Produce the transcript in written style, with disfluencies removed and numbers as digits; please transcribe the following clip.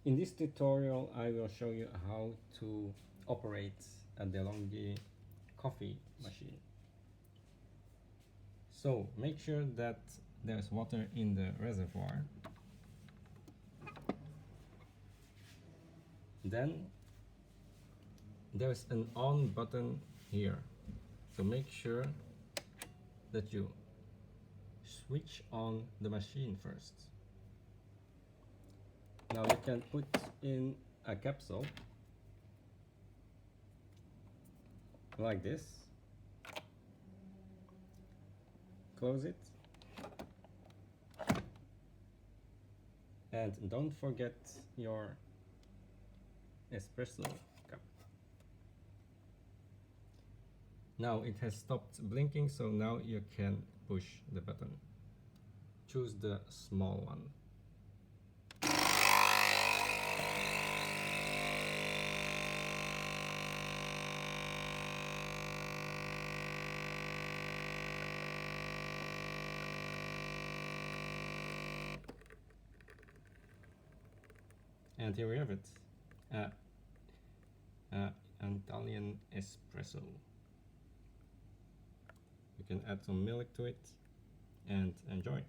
In this tutorial, I will show you how to operate a DeLonghi coffee machine. So make sure that there's water in the reservoir. Then there's an on button here. So make sure that you switch on the machine first. Now you can put in a capsule like this. Close it. And don't forget your espresso cup. Now it has stopped blinking, so now you can push the button. Choose the small one. And here we have it, an Italian espresso. You can add some milk to it and enjoy.